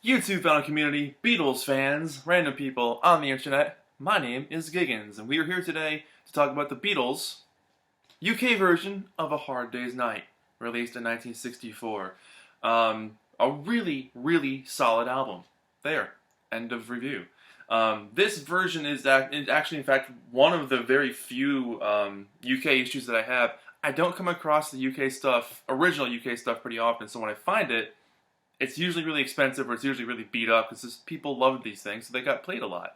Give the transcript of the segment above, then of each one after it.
YouTube fan community, Beatles fans, random people on the internet. My name is Giggens, and we are here today to talk about the Beatles' UK version of A Hard Day's Night, released in 1964. A really, really solid album. There. End of review. This version is actually, in fact, one of the very few UK issues that I have. I don't come across the UK stuff, original UK stuff, pretty often, so when I find it, it's usually really expensive or it's usually really beat up because people loved these things, so they got played a lot.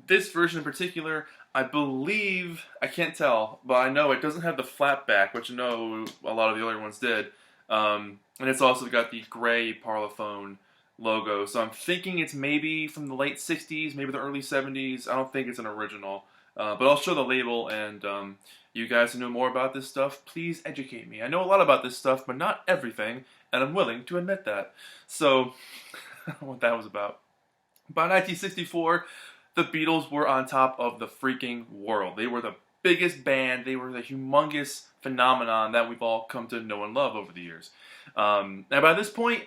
This version in particular, I believe, I can't tell, but I know it doesn't have the flat back, which I know a lot of the other ones did. And it's also got the gray Parlophone logo, so I'm thinking it's maybe from the late 60s, maybe the early 70s. I don't think it's an original, but I'll show the label, and you guys who know more about this stuff, please educate me. I know a lot about this stuff, but not everything, and I'm willing to admit that. So, I don't know what that was about. By 1964, the Beatles were on top of the freaking world. They were the biggest band. They were the humongous phenomenon that we've all come to know and love over the years. And by this point,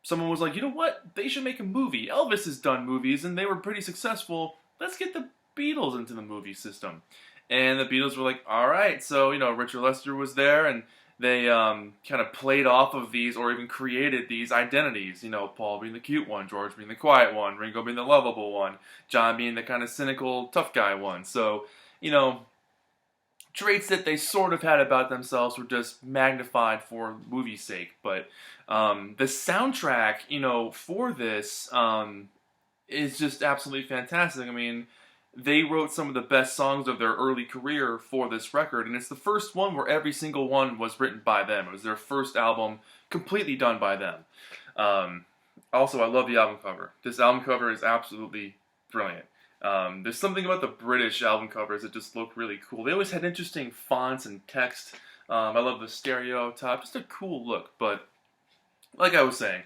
someone was like, you know what? They should make a movie. Elvis has done movies, and they were pretty successful. Let's get the Beatles into the movie system. And the Beatles were like, all right. So, Richard Lester was there, and they kind of played off of these, or even created these identities. Paul being the cute one, George being the quiet one, Ringo being the lovable one, John being the kind of cynical, tough guy one. So, traits that they sort of had about themselves were just magnified for movie's sake. But the soundtrack, for this is just absolutely fantastic. I mean, they wrote some of the best songs of their early career for this record, and it's the first one where every single one was written by them. It was their first album completely done by them. Also, I love the album cover. This album cover is absolutely brilliant. There's something about the British album covers that just look really cool. They always had interesting fonts and text. I love the stereo top. Just a cool look. But like I was saying,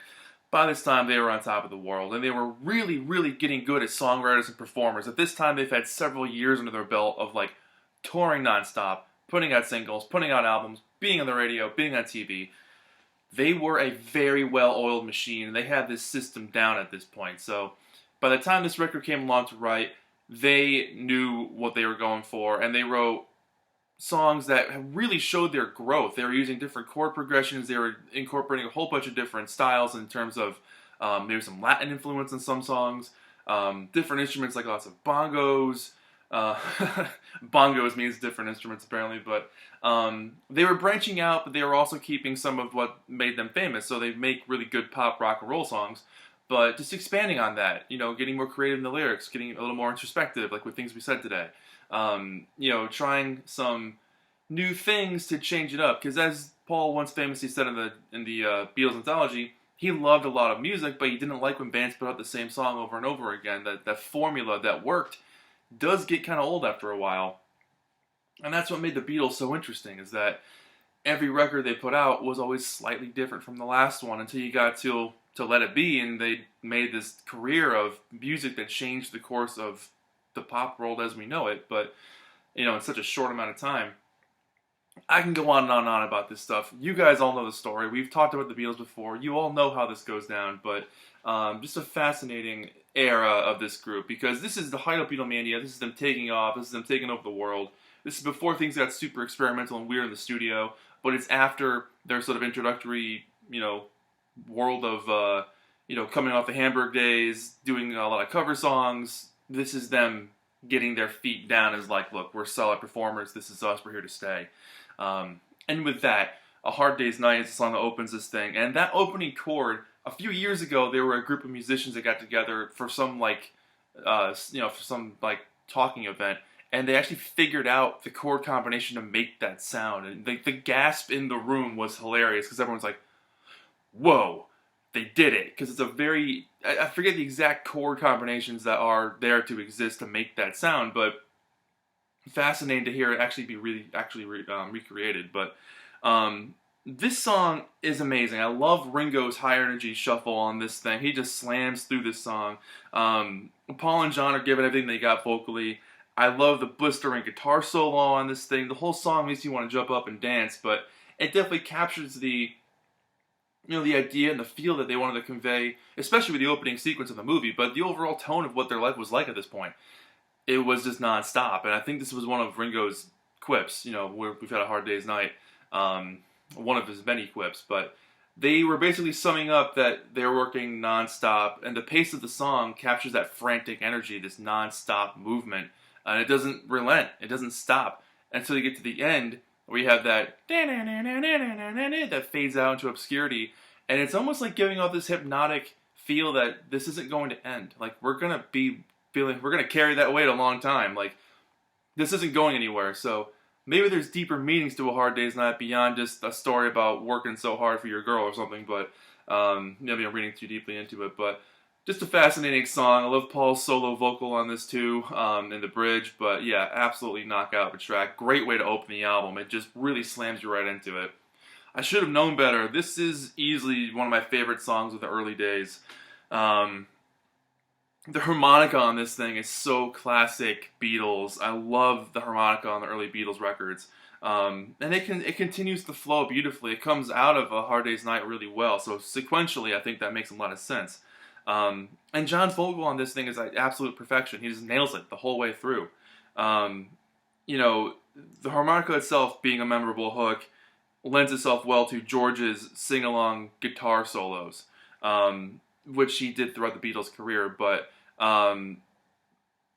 by this time they were on top of the world, and they were really, really getting good as songwriters and performers. At this time, they've had several years under their belt of touring nonstop, putting out singles, putting out albums, being on the radio, being on TV. They were a very well-oiled machine, and they had this system down at this point. So by the time this record came along to write, they knew what they were going for, and they wrote songs that really showed their growth. They were using different chord progressions. They were incorporating a whole bunch of different styles in terms of maybe some Latin influence in some songs, different instruments like lots of bongos. Bongos means different instruments apparently, but they were branching out, but they were also keeping some of what made them famous. So they make really good pop, rock, and roll songs, but just expanding on that, getting more creative in the lyrics, getting a little more introspective, like with things we said today. Trying some new things to change it up, because as Paul once famously said in the Beatles anthology, he loved a lot of music, but he didn't like when bands put out the same song over and over again. That formula that worked does get kind of old after a while, and that's what made the Beatles so interesting, is that every record they put out was always slightly different from the last one until you got to Let It Be, and they made this career of music that changed the course of the pop world as we know it. But in such a short amount of time, I can go on and on and on about this stuff. You guys all know the story. We've talked about the Beatles before. You all know how this goes down. But just a fascinating era of this group, because this is the height of Beatlemania. This is them taking off. This is them taking over the world. This is before things got super experimental and weird in the studio, but it's after their sort of introductory world of coming off the Hamburg days, doing a lot of cover songs. This is them getting their feet down as look, we're solid performers, this is us, we're here to stay. And with that, A Hard Day's Night is the song that opens this thing. And that opening chord, a few years ago, there were a group of musicians that got together for some talking event, and they actually figured out the chord combination to make that sound. And the gasp in the room was hilarious, because everyone's like, whoa, they did it. Because it's a very, I forget the exact chord combinations that are there to exist to make that sound, but fascinating to hear it actually be recreated. But this song is amazing. I love Ringo's high energy shuffle on this thing. He just slams through this song. Paul and John are giving everything they got vocally. I love the blistering guitar solo on this thing. The whole song makes you want to jump up and dance, but it definitely captures the the idea and the feel that they wanted to convey, especially with the opening sequence of the movie, but the overall tone of what their life was like at this point. It was just nonstop, and I think this was one of Ringo's quips. We've had a hard day's night, one of his many quips, but they were basically summing up that they're working nonstop, and the pace of the song captures that frantic energy, this nonstop movement, and it doesn't relent, it doesn't stop until you get to the end, where you have that that fades out into obscurity, and it's almost like giving off this hypnotic feel that this isn't going to end. Like, we're gonna carry that weight a long time. Like, this isn't going anywhere. So maybe there's deeper meanings to A Hard Day's Night beyond just a story about working so hard for your girl or something. But maybe I'm reading too deeply into it. But just a fascinating song. I love Paul's solo vocal on this too, in the bridge. But yeah, absolutely knockout of a track. Great way to open the album. It just really slams you right into it. I should have known better. This is easily one of my favorite songs of the early days. The harmonica on this thing is so classic Beatles. I love the harmonica on the early Beatles records. And it continues to flow beautifully. It comes out of A Hard Day's Night really well. So sequentially, I think that makes a lot of sense. And John's vocal on this thing is like absolute perfection. He just nails it the whole way through. The harmonica itself being a memorable hook lends itself well to George's sing-along guitar solos, which he did throughout the Beatles' career. But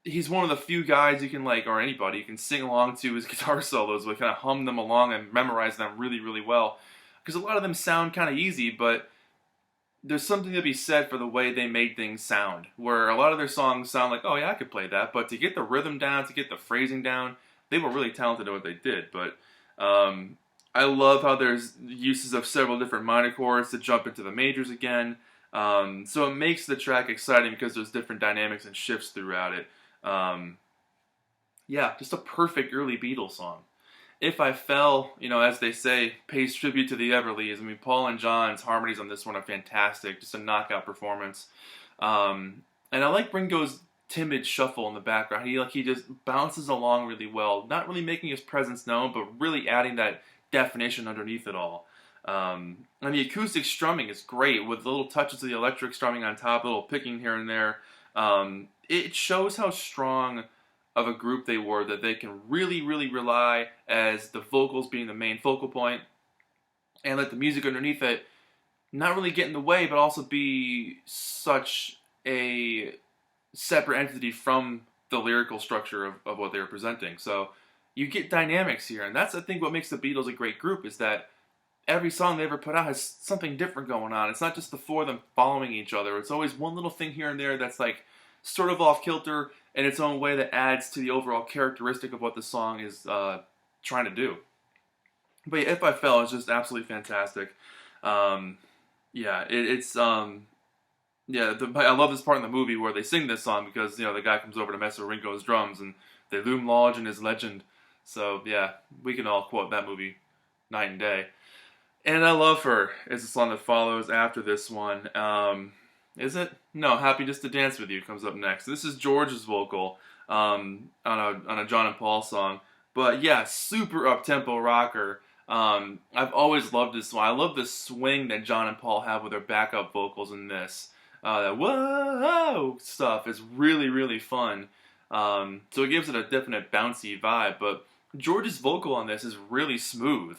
he's one of the few guys you can, or anybody, you can sing along to his guitar solos, kind of hum them along and memorize them really, really well. Because a lot of them sound kind of easy, but there's something to be said for the way they made things sound, where a lot of their songs sound like, oh yeah, I could play that, but to get the rhythm down, to get the phrasing down, they were really talented at what they did. But I love how there's uses of several different minor chords to jump into the majors again. So it makes the track exciting because there's different dynamics and shifts throughout it. Yeah, just a perfect early Beatles song. If I Fell, as they say, pays tribute to the Everlys. I mean, Paul and John's harmonies on this one are fantastic. Just a knockout performance. And I like Ringo's timid shuffle in the background. He just bounces along really well. Not really making his presence known, but really adding that definition underneath it all. And the acoustic strumming is great, with little touches of the electric strumming on top, a little picking here and there. It shows how strong of a group they were, that they can really, really rely as the vocals being the main focal point, and let the music underneath it not really get in the way, but also be such a separate entity from the lyrical structure of what they're presenting. So you get dynamics here, and that's, I think, what makes the Beatles a great group, is that every song they ever put out has something different going on. It's not just the four of them following each other. It's always one little thing here and there that's sort of off kilter in its own way, that adds to the overall characteristic of what the song is trying to do. But yeah, If I Fell is just absolutely fantastic. I love this part in the movie where they sing this song, because the guy comes over to mess with Ringo's drums, and they loom large in his legend. So yeah, we can all quote that movie night and day. And I Love Her is the song that follows after this one. Is it? No, Happy Just to Dance With You comes up next. This is George's vocal on a John and Paul song. But yeah, super up-tempo rocker. I've always loved this one. I love the swing that John and Paul have with their backup vocals in this. That whoa stuff is really, really fun. So it gives it a definite bouncy vibe. But George's vocal on this is really smooth.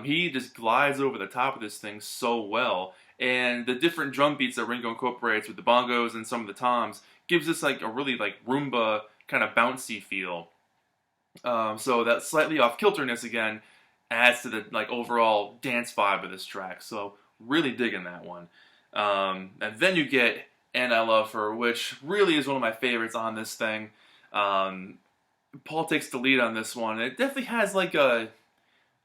He just glides over the top of this thing so well. And the different drum beats that Ringo incorporates with the bongos and some of the toms gives this a really Roomba kind of bouncy feel. So that slightly off kilterness again adds to the overall dance vibe of this track. So really digging that one. And then you get And I Love Her, which really is one of my favorites on this thing. Paul takes the lead on this one. It definitely has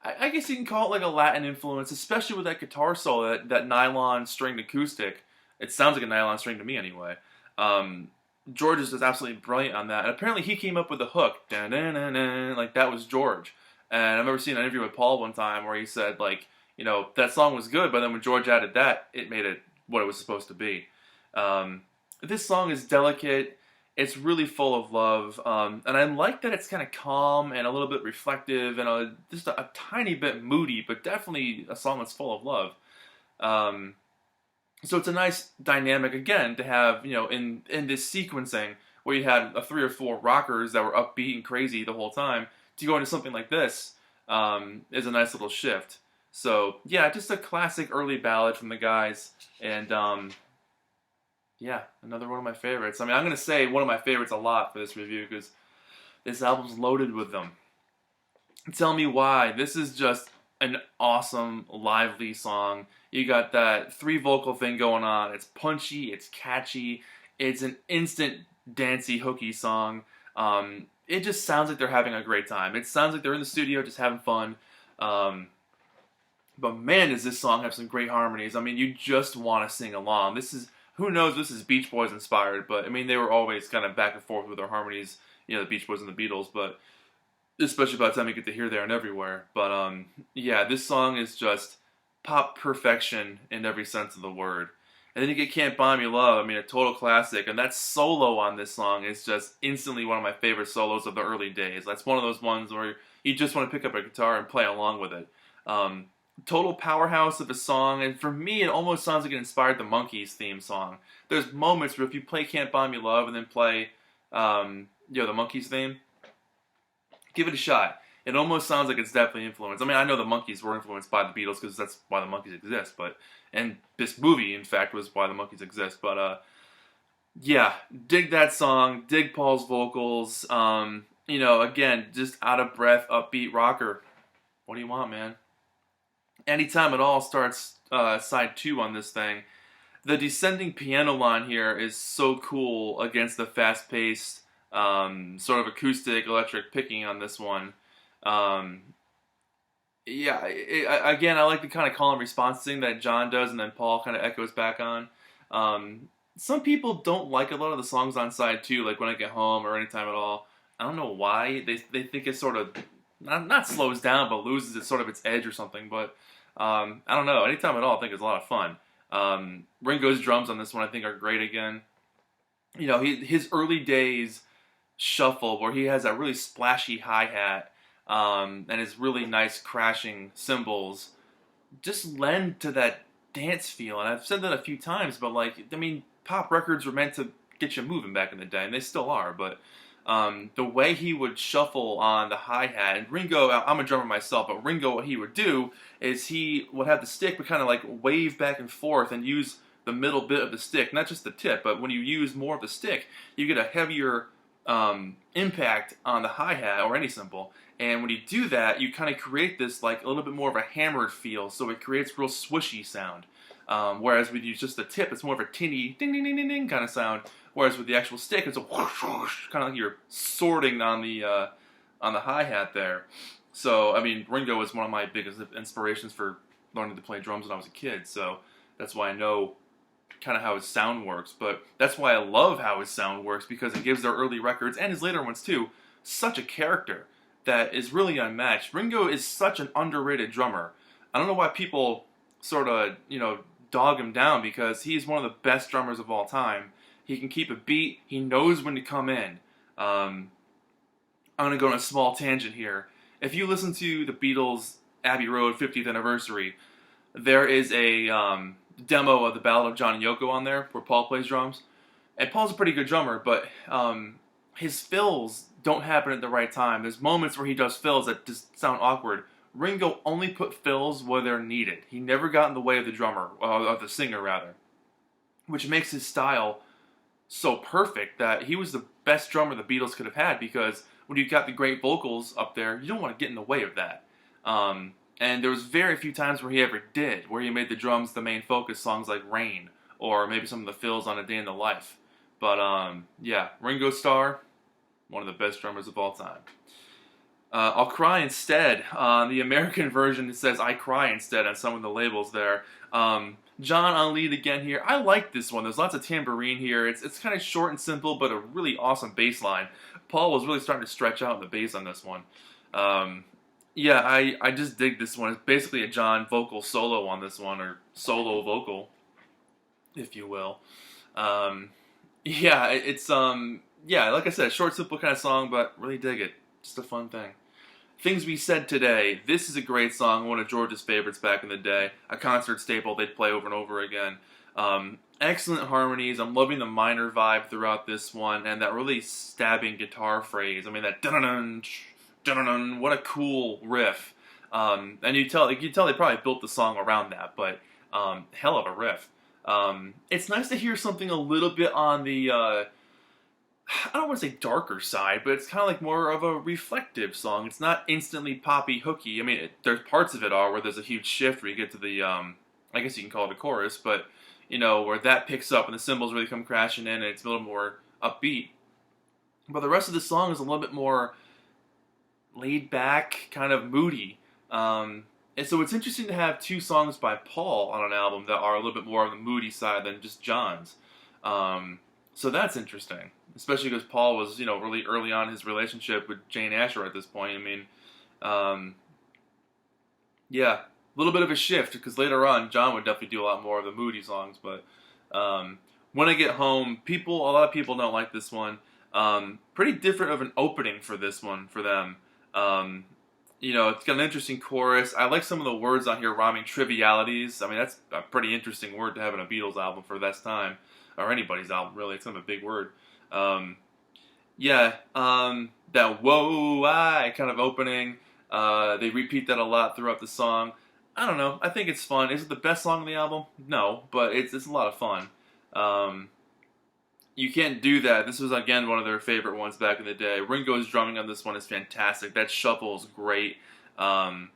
I guess you can call it a Latin influence, especially with that guitar solo, that nylon stringed acoustic. It sounds like a nylon string to me anyway. George is just absolutely brilliant on that. And apparently he came up with the hook. That was George. And I remember seeing an interview with Paul one time where he said, that song was good, but then when George added that, it made it what it was supposed to be. This song is delicate. It's really full of love, and I like that it's kind of calm and a little bit reflective and just a tiny bit moody, but definitely a song that's full of love. So it's a nice dynamic again to have, in this sequencing where you had three or four rockers that were upbeat and crazy the whole time to go into something like this is a nice little shift. So yeah, just a classic early ballad from the guys, and yeah, another one of my favorites. I mean, I'm gonna say one of my favorites a lot for this review because this album's loaded with them. Tell me why. This is just an awesome, lively song. You got that three vocal thing going on. It's punchy, it's catchy, it's an instant dancey, hooky song. It just sounds like they're having a great time. It sounds like they're in the studio just having fun. But man, does this song have some great harmonies. I mean, you just want to sing along. This is, who knows, this is Beach Boys inspired, but I mean, they were always kind of back and forth with their harmonies, the Beach Boys and the Beatles, but especially by the time you get to Here, There, and Everywhere. But yeah, this song is just pop perfection in every sense of the word. And then you get Can't Buy Me Love, I mean, a total classic, and that solo on this song is just instantly one of my favorite solos of the early days. That's one of those ones where you just want to pick up a guitar and play along with it. Total powerhouse of a song, and for me, it almost sounds like it inspired the Monkees theme song. There's moments where if you play Can't Buy Me Love and then play, the Monkees theme, give it a shot. It almost sounds like it's definitely influenced. I mean, I know the Monkees were influenced by the Beatles because that's why the Monkees exist, and this movie, in fact, was why the Monkees exist. But yeah, dig that song, dig Paul's vocals. Again, just out of breath, upbeat rocker. What do you want, man? Anytime it all starts side 2 on this thing, the descending piano line here is so cool against the fast-paced sort of acoustic electric picking on this one. Again, I like the kind of call and response thing that John does and then Paul kind of echoes back on. Some people don't like a lot of the songs on side 2, like When I Get Home or Anytime at All. I don't know why. They think it sort of not slows down, but loses its sort of its edge or something. But I don't know. Anytime at All, I think is a lot of fun. Ringo's drums on this one, I think, are great again. His early days shuffle where he has that really splashy hi-hat and his really nice crashing cymbals just lend to that dance feel. And I've said that a few times, but pop records were meant to get you moving back in the day, and they still are, but the way he would shuffle on the hi-hat, and Ringo, I'm a drummer myself, but Ringo, what he would do is he would have the stick but kind of like wave back and forth and use the middle bit of the stick, not just the tip, but when you use more of the stick, you get a heavier impact on the hi-hat or any cymbal. And when you do that, you kind of create this like a little bit more of a hammered feel, so it creates real swishy sound. Whereas when you use just the tip, it's more of a tinny ding ding ding ding ding kind of sound. Whereas with the actual stick, it's a whoosh whoosh, kind of like you're sorting on the hi-hat there. So I mean, Ringo was one of my biggest inspirations for learning to play drums when I was a kid. So that's why I know kind of how his sound works. But that's why I love how his sound works, because it gives their early records and his later ones too such a character that is really unmatched. Ringo is such an underrated drummer. I don't know why people sort of, dog him down, because he's one of the best drummers of all time. He can keep a beat. He knows when to come in. I'm going to go on a small tangent here. If you listen to the Beatles' Abbey Road 50th anniversary, there is a demo of the Ballad of John and Yoko on there where Paul plays drums. And Paul's a pretty good drummer, but his fills don't happen at the right time. There's moments where he does fills that just sound awkward. Ringo only put fills where they're needed. He never got in the way of the drummer, of the singer rather, which makes his style so perfect that he was the best drummer the Beatles could have had, because when you've got the great vocals up there, you don't want to get in the way of that. And there was very few times where he ever did, where he made the drums the main focus, songs like Rain, or maybe some of the fills on A Day in the Life. But yeah, Ringo Starr, one of the best drummers of all time. I'll Cry Instead. The American version, it says I Cry Instead on some of the labels there. John on lead again here. I like this one. There's lots of tambourine here. It's kind of short and simple, but a really awesome bass line. Paul was really starting to stretch out the bass on this one. Yeah, I just dig this one. It's basically a John vocal solo on this one, or solo vocal, if you will. Yeah, it's yeah, like I said, short, simple kind of song, but really dig it. Just a fun thing. Things We Said Today. This is a great song, one of George's favorites back in the day. A concert staple they'd play over and over again. Excellent harmonies. I'm loving the minor vibe throughout this one, and that really stabbing guitar phrase. I mean, that dun-dun-dun, dun-dun-dun, what a cool riff. And you tell they probably built the song around that, but hell of a riff. It's nice to hear something a little bit on the I don't want to say darker side, but it's kind of like more of a reflective song. It's not instantly poppy, hooky. I mean, there's parts of it are where there's a huge shift where you get to the, I guess you can call it a chorus, but, you know, where that picks up and the cymbals really come crashing in and it's a little more upbeat. But the rest of the song is a little bit more laid back, kind of moody. And so it's interesting to have two songs by Paul on an album that are a little bit more on the moody side than just John's. So that's interesting. Especially because Paul was, you know, really early on in his relationship with Jane Asher at this point. I mean, yeah, a little bit of a shift because later on John would definitely do a lot more of the moody songs. But When I Get Home, a lot of people don't like this one. Pretty different of an opening for this one for them. You know, it's got an interesting chorus. I like some of the words on here rhyming trivialities. I mean, that's a pretty interesting word to have in a Beatles album for this time. Or anybody's album, really. It's kind of a big word. That whoa, I kind of opening, they repeat that a lot throughout the song. I don't know, I think it's fun. Is it the best song on the album? No, but it's a lot of fun. You can't do that. This was, again, one of their favorite ones back in the day. Ringo's drumming on this one is fantastic. That shuffle is great. The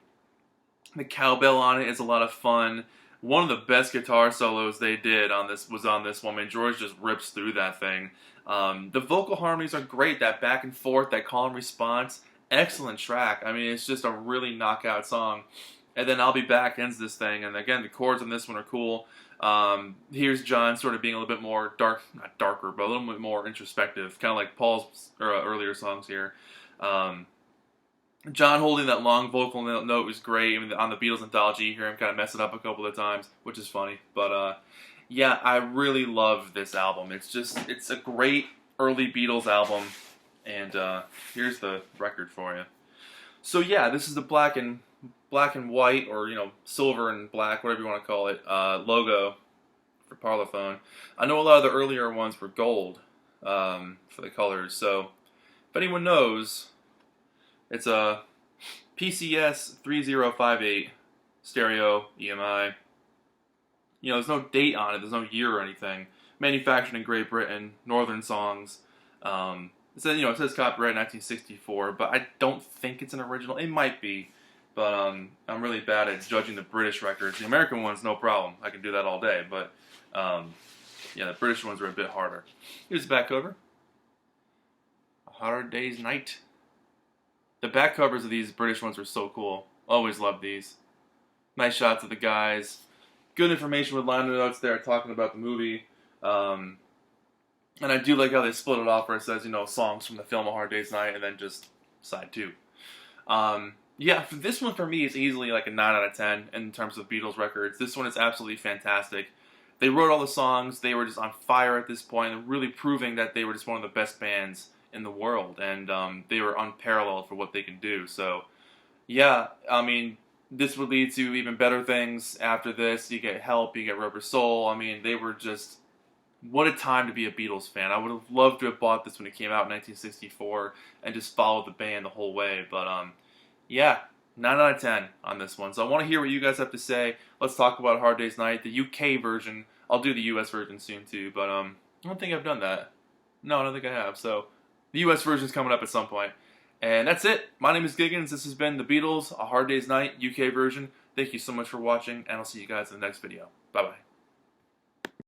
cowbell on it is a lot of fun. One of the best guitar solos they did on this was on this one. I mean, George just rips through that thing. The vocal harmonies are great. That back and forth, that call and response, excellent track. I mean, it's just a really knockout song. And then I'll Be Back ends this thing. And again, the chords on this one are cool. Here's John sort of being a little bit more not darker, but a little bit more introspective, kind of like Paul's earlier songs here. John holding that long vocal note was great. I mean, on the Beatles anthology, you hear him kind of mess it up a couple of times, which is funny. But yeah, I really love this album. It's a great early Beatles album. And here's the record for you. So yeah, this is the black and white, or, you know, silver and black, whatever you want to call it, logo for Parlophone. I know a lot of the earlier ones were gold for the colors. So if anyone knows, it's a PCS 3058 stereo EMI. You know, there's no date on it. There's no year or anything. Manufactured in Great Britain, Northern Songs. It says, you know, it says copyright 1964, but I don't think it's an original. It might be, but I'm really bad at judging the British records. The American ones, no problem. I can do that all day, but yeah, the British ones are a bit harder. Here's the back cover. A Hard Day's Night. The back covers of these British ones are so cool. Always love these. Nice shots of the guys. Good information with liner notes there talking about the movie. And I do like how they split it off where it says, you know, songs from the film A Hard Day's Night and then just side 2. Yeah, this one for me is easily like a 9 out of 10 in terms of Beatles records. This one is absolutely fantastic. They wrote all the songs. They were just on fire at this point and really proving that they were just one of the best bands in the world, and they were unparalleled for what they can do. So yeah, I mean, this would lead to even better things after this. You get Help, you get Rubber Soul. I mean, they were just, what a time to be a Beatles fan. I would have loved to have bought this when it came out in 1964 and just followed the band the whole way. But yeah, 9 out of 10 on this one. So I want to hear what you guys have to say. Let's talk about Hard Day's Night, the UK version. I'll do the US version soon too, but I don't think I've done that. No, I don't think I have. So the US version is coming up at some point. And that's it. My name is Giggens. This has been The Beatles, A Hard Day's Night, UK version. Thank you so much for watching, and I'll see you guys in the next video. Bye-bye.